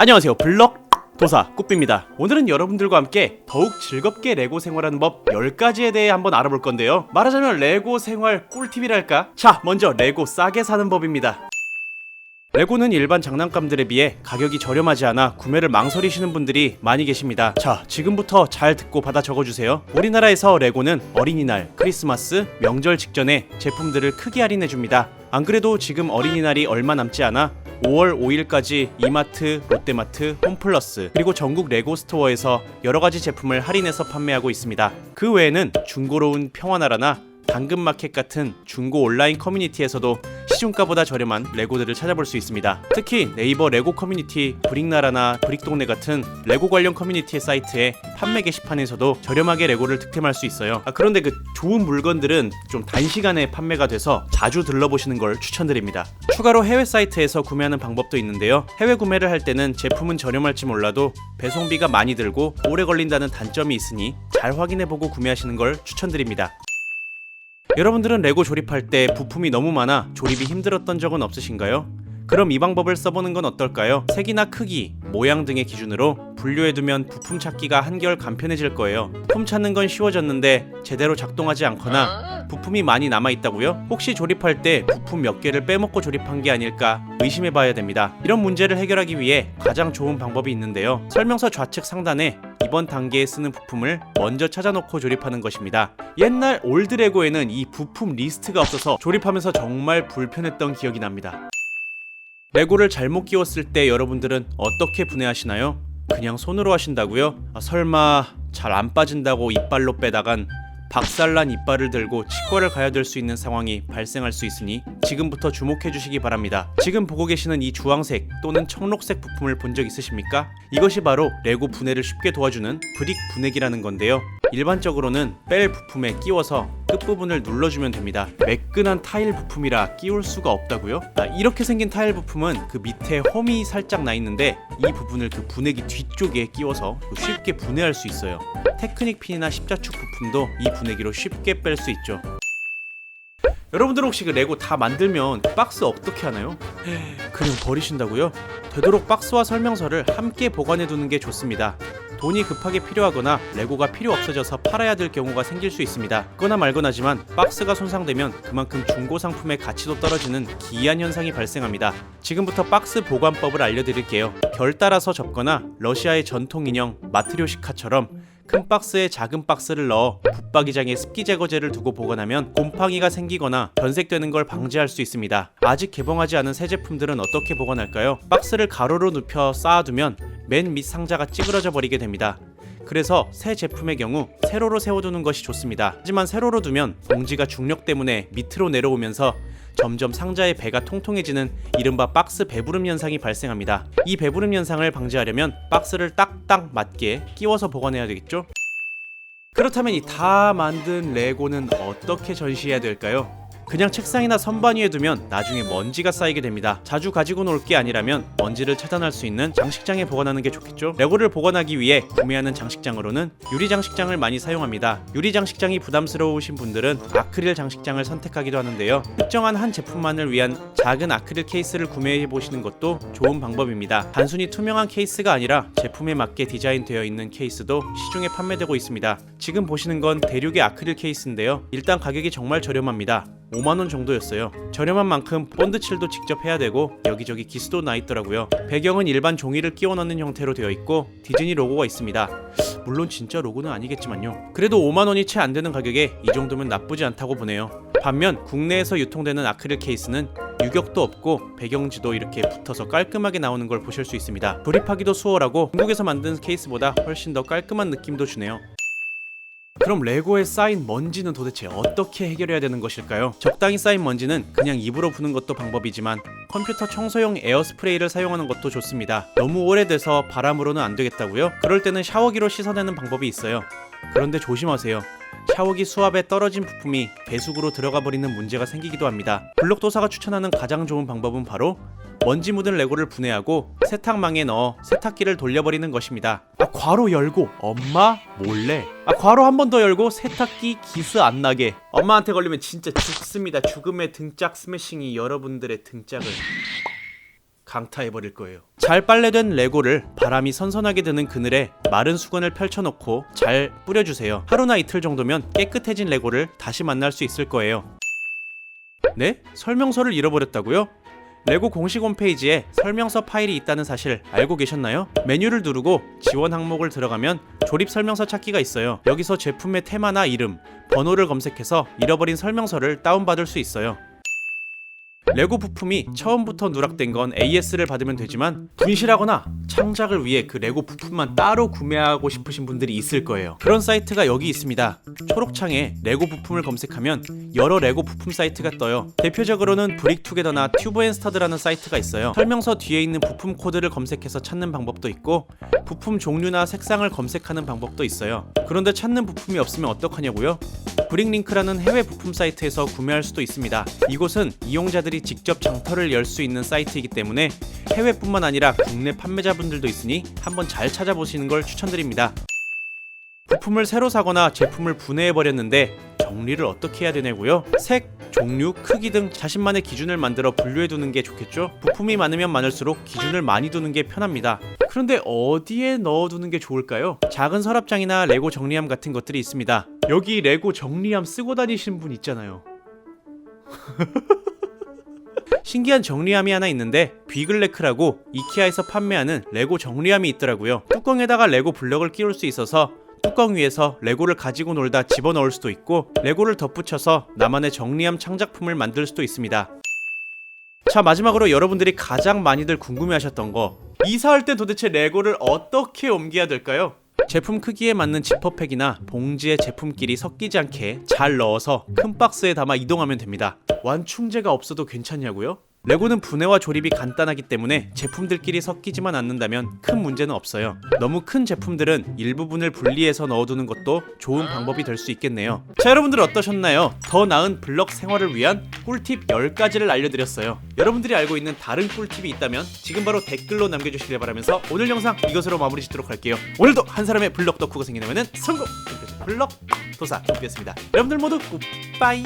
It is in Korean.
안녕하세요, 블럭 도사 꾸삐입니다. 오늘은 여러분들과 함께 더욱 즐겁게 레고 생활하는 법 10가지에 대해 한번 알아볼 건데요, 말하자면 레고 생활 꿀팁이랄까? 자, 먼저 레고 싸게 사는 법입니다. 레고는 일반 장난감들에 비해 가격이 저렴하지 않아 구매를 망설이시는 분들이 많이 계십니다. 자, 지금부터 잘 듣고 받아 적어주세요. 우리나라에서 레고는 어린이날, 크리스마스, 명절 직전에 제품들을 크게 할인해줍니다. 안 그래도 지금 어린이날이 얼마 남지 않아 5월 5일까지 이마트, 롯데마트, 홈플러스 그리고 전국 레고 스토어에서 여러가지 제품을 할인해서 판매하고 있습니다. 그 외에는 중고로운 평화나라나 당근마켓 같은 중고 온라인 커뮤니티에서도 시중가보다 저렴한 레고들을 찾아볼 수 있습니다. 특히 네이버 레고 커뮤니티, 브릭나라나 브릭동네 같은 레고 관련 커뮤니티의 사이트에 판매 게시판에서도 저렴하게 레고를 득템할 수 있어요. 그런데 그 좋은 물건들은 좀 단시간에 판매가 돼서 자주 들러보시는 걸 추천드립니다. 추가로 해외 사이트에서 구매하는 방법도 있는데요, 해외 구매를 할 때는 제품은 저렴할지 몰라도 배송비가 많이 들고 오래 걸린다는 단점이 있으니 잘 확인해보고 구매하시는 걸 추천드립니다. 여러분들은 레고 조립할 때 부품이 너무 많아 조립이 힘들었던 적은 없으신가요? 그럼 이 방법을 써보는 건 어떨까요? 색이나 크기, 모양 등의 기준으로 분류해두면 부품 찾기가 한결 간편해질 거예요. 부품 찾는 건 쉬워졌는데 제대로 작동하지 않거나 부품이 많이 남아있다고요? 혹시 조립할 때 부품 몇 개를 빼먹고 조립한 게 아닐까 의심해봐야 됩니다. 이런 문제를 해결하기 위해 가장 좋은 방법이 있는데요, 설명서 좌측 상단에 이번 단계에 쓰는 부품을 먼저 찾아놓고 조립하는 것입니다. 옛날 올드 레고에는 이 부품 리스트가 없어서 조립하면서 정말 불편했던 기억이 납니다. 레고를 잘못 끼웠을 때 여러분들은 어떻게 분해하시나요? 그냥 손으로 하신다고요? 설마 잘 안 빠진다고 이빨로 빼다간 박살난 이빨을 들고 치과를 가야 될 수 있는 상황이 발생할 수 있으니 지금부터 주목해 주시기 바랍니다. 지금 보고 계시는 이 주황색 또는 청록색 부품을 본 적 있으십니까? 이것이 바로 레고 분해를 쉽게 도와주는 브릭 분해기라는 건데요, 일반적으로는 뺄 부품에 끼워서 끝부분을 눌러주면 됩니다. 매끈한 타일 부품이라 끼울 수가 없다고요? 이렇게 생긴 타일 부품은 그 밑에 홈이 살짝 나 있는데 이 부분을 그 분해기 뒤쪽에 끼워서 쉽게 분해할 수 있어요. 테크닉 핀이나 십자축 부품도 이 분해기로 쉽게 뺄 수 있죠. 여러분들 혹시 그 레고 다 만들면 박스 어떻게 하나요? 그냥 버리신다고요? 되도록 박스와 설명서를 함께 보관해 두는 게 좋습니다. 돈이 급하게 필요하거나 레고가 필요 없어져서 팔아야 될 경우가 생길 수 있습니다. 거나 말거나지만 박스가 손상되면 그만큼 중고 상품의 가치도 떨어지는 기이한 현상이 발생합니다. 지금부터 박스 보관법을 알려드릴게요. 결 따라서 접거나 러시아의 전통 인형 마트료시카처럼 큰 박스에 작은 박스를 넣어 붙박이장에 습기 제거제를 두고 보관하면 곰팡이가 생기거나 변색되는 걸 방지할 수 있습니다. 아직 개봉하지 않은 새 제품들은 어떻게 보관할까요? 박스를 가로로 눕혀 쌓아두면 맨 밑 상자가 찌그러져 버리게 됩니다. 그래서 새 제품의 경우 세로로 세워두는 것이 좋습니다. 하지만 세로로 두면 봉지가 중력 때문에 밑으로 내려오면서 점점 상자의 배가 통통해지는 이른바 박스 배부름 현상이 발생합니다. 이 배부름 현상을 방지하려면 박스를 딱딱 맞게 끼워서 보관해야 되겠죠? 그렇다면 이 다 만든 레고는 어떻게 전시해야 될까요? 그냥 책상이나 선반 위에 두면 나중에 먼지가 쌓이게 됩니다. 자주 가지고 놀 게 아니라면 먼지를 차단할 수 있는 장식장에 보관하는 게 좋겠죠? 레고를 보관하기 위해 구매하는 장식장으로는 유리 장식장을 많이 사용합니다. 유리 장식장이 부담스러우신 분들은 아크릴 장식장을 선택하기도 하는데요, 특정한 한 제품만을 위한 작은 아크릴 케이스를 구매해 보시는 것도 좋은 방법입니다. 단순히 투명한 케이스가 아니라 제품에 맞게 디자인되어 있는 케이스도 시중에 판매되고 있습니다. 지금 보시는 건 대륙의 아크릴 케이스인데요, 일단 가격이 정말 저렴합니다. 5만원 정도였어요. 저렴한 만큼 본드칠도 직접 해야 되고 여기저기 기스도 나 있더라고요. 배경은 일반 종이를 끼워 넣는 형태로 되어 있고 디즈니 로고가 있습니다. 물론 진짜 로고는 아니겠지만요. 그래도 5만원이 채 안 되는 가격에 이 정도면 나쁘지 않다고 보네요. 반면 국내에서 유통되는 아크릴 케이스는 유격도 없고 배경지도 이렇게 붙어서 깔끔하게 나오는 걸 보실 수 있습니다. 조립하기도 수월하고 중국에서 만든 케이스보다 훨씬 더 깔끔한 느낌도 주네요. 그럼 레고에 쌓인 먼지는 도대체 어떻게 해결해야 되는 것일까요? 적당히 쌓인 먼지는 그냥 입으로 부는 것도 방법이지만 컴퓨터 청소용 에어스프레이를 사용하는 것도 좋습니다. 너무 오래돼서 바람으로는 안 되겠다고요? 그럴 때는 샤워기로 씻어내는 방법이 있어요. 그런데 조심하세요. 샤워기 수압에 떨어진 부품이 배수구로 들어가 버리는 문제가 생기기도 합니다. 블록도사가 추천하는 가장 좋은 방법은 바로 먼지 묻은 레고를 분해하고 세탁망에 넣어 세탁기를 돌려버리는 것입니다. 괄호 열고 엄마 몰래 괄호 한 번 더 열고 세탁기 기스 안 나게. 엄마한테 걸리면 진짜 죽습니다. 죽음의 등짝 스매싱이 여러분들의 등짝을 강타해버릴 거예요. 잘 빨래된 레고를 바람이 선선하게 드는 그늘에 마른 수건을 펼쳐놓고 잘 뿌려주세요. 하루나 이틀 정도면 깨끗해진 레고를 다시 만날 수 있을 거예요. 네? 설명서를 잃어버렸다고요? 레고 공식 홈페이지에 설명서 파일이 있다는 사실 알고 계셨나요? 메뉴를 누르고 지원 항목을 들어가면 조립 설명서 찾기가 있어요. 여기서 제품의 테마나 이름, 번호를 검색해서 잃어버린 설명서를 다운받을 수 있어요. 레고 부품이 처음부터 누락된 건 AS를 받으면 되지만 분실하거나 창작을 위해 그 레고 부품만 따로 구매하고 싶으신 분들이 있을 거예요. 그런 사이트가 여기 있습니다. 초록창에 레고 부품을 검색하면 여러 레고 부품 사이트가 떠요. 대표적으로는 브릭투게더나 튜브앤스터드라는 사이트가 있어요. 설명서 뒤에 있는 부품 코드를 검색해서 찾는 방법도 있고 부품 종류나 색상을 검색하는 방법도 있어요. 그런데 찾는 부품이 없으면 어떡하냐고요? 브릭링크라는 해외 부품 사이트에서 구매할 수도 있습니다. 이곳은 이용자들이 직접 장터를 열 수 있는 사이트이기 때문에 해외뿐만 아니라 국내 판매자분들도 있으니 한번 잘 찾아보시는 걸 추천드립니다. 부품을 새로 사거나 제품을 분해해버렸는데 정리를 어떻게 해야 되냐고요? 색, 종류, 크기 등 자신만의 기준을 만들어 분류해두는 게 좋겠죠? 부품이 많으면 많을수록 기준을 많이 두는 게 편합니다. 그런데 어디에 넣어두는 게 좋을까요? 작은 서랍장이나 레고 정리함 같은 것들이 있습니다. 여기 레고 정리함 쓰고 다니시는 분 있잖아요. 신기한 정리함이 하나 있는데 비글레크라고 이케아에서 판매하는 레고 정리함이 있더라고요. 뚜껑에다가 레고 블럭을 끼울 수 있어서 뚜껑 위에서 레고를 가지고 놀다 집어넣을 수도 있고 레고를 덧붙여서 나만의 정리함 창작품을 만들 수도 있습니다. 자, 마지막으로 여러분들이 가장 많이들 궁금해하셨던 거, 이사할 때 도대체 레고를 어떻게 옮겨야 될까요? 제품 크기에 맞는 지퍼팩이나 봉지에 제품끼리 섞이지 않게 잘 넣어서 큰 박스에 담아 이동하면 됩니다. 완충제가 없어도 괜찮냐고요? 레고는 분해와 조립이 간단하기 때문에 제품들끼리 섞이지만 않는다면 큰 문제는 없어요. 너무 큰 제품들은 일부분을 분리해서 넣어두는 것도 좋은 방법이 될 수 있겠네요. 자, 여러분들 어떠셨나요? 더 나은 블럭 생활을 위한 꿀팁 10가지를 알려드렸어요. 여러분들이 알고 있는 다른 꿀팁이 있다면 지금 바로 댓글로 남겨주시길 바라면서 오늘 영상 이것으로 마무리 짓도록 할게요. 오늘도 한 사람의 블럭 덕후가 생긴다면 성공! 블럭 도사 덕후였습니다. 여러분들 모두 굿바이!